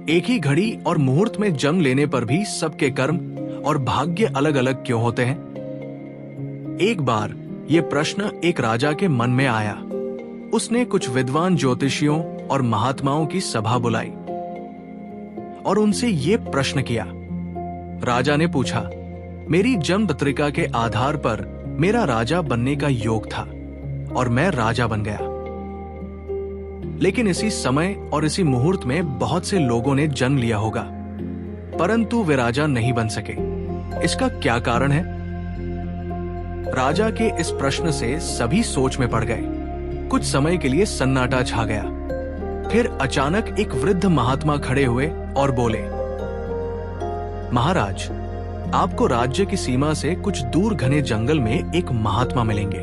एक ही घड़ी और मुहूर्त में जन्म लेने पर भी सबके कर्म और भाग्य अलग अलग क्यों होते हैं? एक बार ये प्रश्न एक राजा के मन में आया। उसने कुछ विद्वान ज्योतिषियों और महात्माओं की सभा बुलाई और उनसे ये प्रश्न किया। राजा ने पूछा, मेरी जन्म पत्रिका के आधार पर मेरा राजा बनने का योग था और मैं राजा बन गया, लेकिन इसी समय और इसी मुहूर्त में बहुत से लोगों ने जन्म लिया होगा, परंतु वे राजा नहीं बन सके। इसका क्या कारण है? राजा के इस प्रश्न से सभी सोच में पड़ गए। कुछ समय के लिए सन्नाटा छा गया। फिर अचानक एक वृद्ध महात्मा खड़े हुए और बोले, महाराज, आपको राज्य की सीमा से कुछ दूर घने जंगल में एक महात्मा मिलेंगे।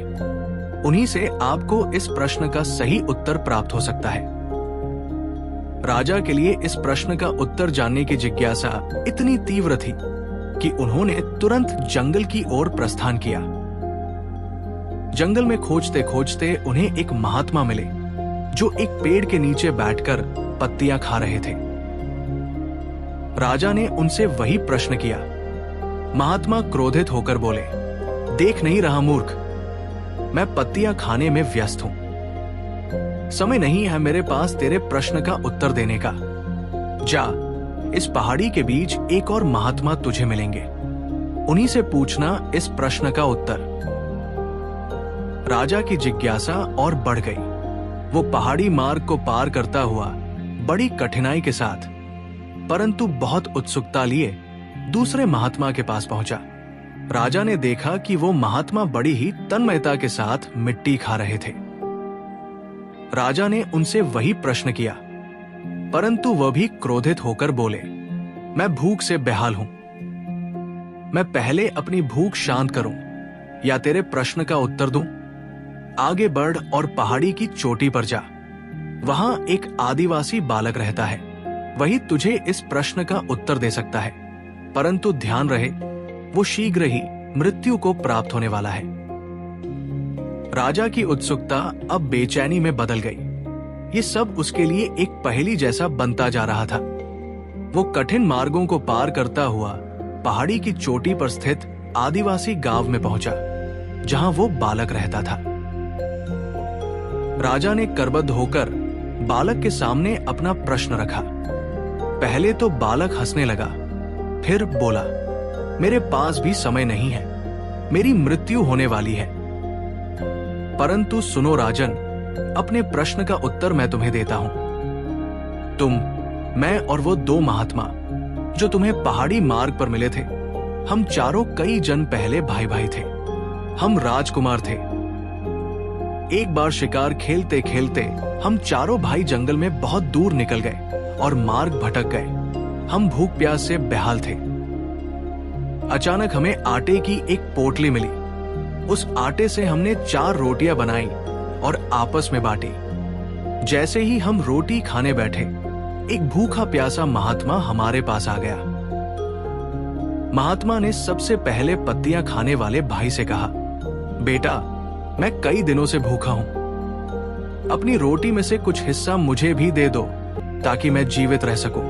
उन्हीं से आपको इस प्रश्न का सही उत्तर प्राप्त हो सकता है। राजा के लिए इस प्रश्न का उत्तर जानने की जिज्ञासा इतनी तीव्र थी कि उन्होंने तुरंत जंगल की ओर प्रस्थान किया। जंगल में खोजते खोजते उन्हें एक महात्मा मिले जो एक पेड़ के नीचे बैठकर पत्तियां खा रहे थे। राजा ने उनसे वही प्रश्न किया। महात्मा क्रोधित होकर बोले, देख नहीं रहा मूर्ख, मैं पत्तियां खाने में व्यस्त हूं। समय नहीं है मेरे पास तेरे प्रश्न का उत्तर देने का। जा, इस पहाड़ी के बीच एक और महात्मा तुझे मिलेंगे, उन्हीं से पूछना इस प्रश्न का उत्तर। राजा की जिज्ञासा और बढ़ गई। वो पहाड़ी मार्ग को पार करता हुआ बड़ी कठिनाई के साथ, परंतु बहुत उत्सुकता लिए दूसरे महात्मा के पास पहुंचा। राजा ने देखा कि वो महात्मा बड़ी ही तन्मयता के साथ मिट्टी खा रहे थे। राजा ने उनसे वही प्रश्न किया, परंतु वह भी क्रोधित होकर बोले, मैं भूख से बेहाल हूं। मैं पहले अपनी भूख शांत करूं या तेरे प्रश्न का उत्तर दूं? आगे बढ़ और पहाड़ी की चोटी पर जा। वहां एक आदिवासी बालक रहता है, वही तुझे इस प्रश्न का उत्तर दे सकता है, परंतु ध्यान रहे, वो शीघ्र ही मृत्यु को प्राप्त होने वाला है। राजा की उत्सुकता अब बेचैनी में बदल गई। ये सब उसके लिए एक पहेली जैसा बनता जा रहा था। वो कठिन मार्गों को पार करता हुआ पहाड़ी की चोटी पर स्थित आदिवासी गांव में पहुंचा, जहां वो बालक रहता था। राजा ने करबद्ध होकर बालक के सामने अपना प्रश्न रखा। पहले तो बालक हंसने लगा, फिर बोला, मेरे पास भी समय नहीं है, मेरी मृत्यु होने वाली है। परंतु सुनो राजन, अपने प्रश्न का उत्तर मैं तुम्हें देता हूं। तुम, मैं और वो दो महात्मा जो तुम्हें पहाड़ी मार्ग पर मिले थे, हम चारों कई जन्म पहले भाई भाई थे। हम राजकुमार थे। एक बार शिकार खेलते खेलते हम चारों भाई जंगल में बहुत दूर निकल गए और मार्ग भटक गए। हम भूख प्यास से बेहाल थे। अचानक हमें आटे की एक पोटली मिली। उस आटे से हमने 4 रोटियां बनाई और आपस में बांटी। जैसे ही हम रोटी खाने बैठे, एक भूखा प्यासा महात्मा हमारे पास आ गया। महात्मा ने सबसे पहले पत्तियां खाने वाले भाई से कहा, बेटा, मैं कई दिनों से भूखा हूं, अपनी रोटी में से कुछ हिस्सा मुझे भी दे दो ताकि मैं जीवित रह सकूं।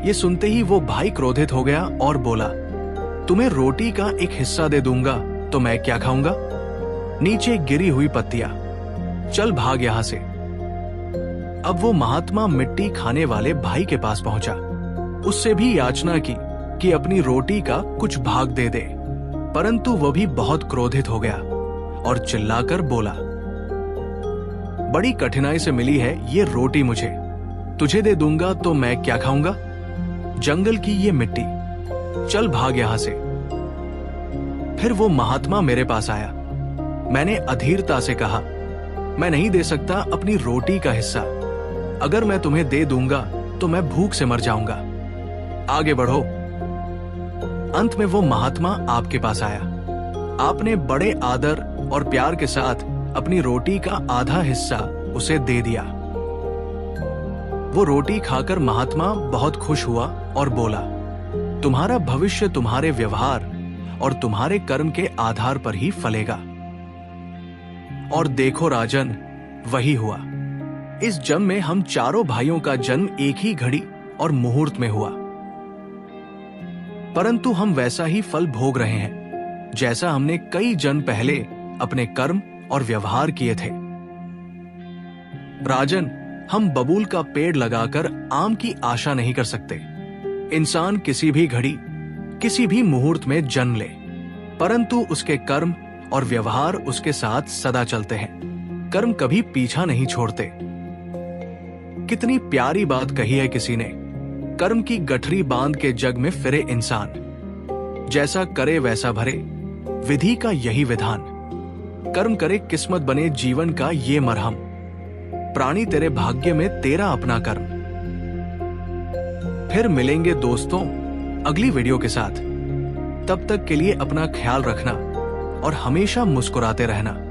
ये सुनते ही वो भाई क्रोधित हो गया और बोला, तुम्हें रोटी का एक हिस्सा दे दूंगा तो मैं क्या खाऊंगा? नीचे गिरी हुई पत्तियां, चल भाग यहां से। अब वो महात्मा मिट्टी खाने वाले भाई के पास पहुंचा। उससे भी याचना की कि अपनी रोटी का कुछ भाग दे दे, परंतु वह भी बहुत क्रोधित हो गया और चिल्लाकर बोला, बड़ी कठिनाई से मिली है ये रोटी मुझे, तुझे दे दूंगा तो मैं क्या खाऊंगा? जंगल की ये मिट्टी, चल भाग यहां से। फिर वो महात्मा मेरे पास आया। मैंने अधीरता से कहा, मैं नहीं दे सकता अपनी रोटी का हिस्सा। अगर मैं तुम्हें दे दूंगा तो मैं भूख से मर जाऊंगा। आगे बढ़ो। अंत में वो महात्मा आपके पास आया। आपने बड़े आदर और प्यार के साथ अपनी रोटी का आधा हिस्सा उसे दे दिया। वो रोटी खाकर महात्मा बहुत खुश हुआ और बोला, तुम्हारा भविष्य तुम्हारे व्यवहार और तुम्हारे कर्म के आधार पर ही फलेगा। और देखो राजन, वही हुआ। इस जन्म में हम चारों भाइयों का जन्म एक ही घड़ी और मुहूर्त में हुआ, परंतु हम वैसा ही फल भोग रहे हैं जैसा हमने कई जन्म पहले अपने कर्म और व्यवहार किए थे। राजन, हम बबूल का पेड़ लगाकर आम की आशा नहीं कर सकते। इंसान किसी भी घड़ी, किसी भी मुहूर्त में जन्म ले, परंतु उसके कर्म और व्यवहार उसके साथ सदा चलते हैं। कर्म कभी पीछा नहीं छोड़ते। कितनी प्यारी बात कही है किसी ने, कर्म की गठरी बांध के जग में फिरे इंसान, जैसा करे वैसा भरे, विधि का यही विधान। कर्म करे किस्मत बने जीवन का ये मरहम, प्राणी तेरे भाग्य में तेरा अपना कर्म। फिर मिलेंगे दोस्तों अगली वीडियो के साथ। तब तक के लिए अपना ख्याल रखना और हमेशा मुस्कुराते रहना।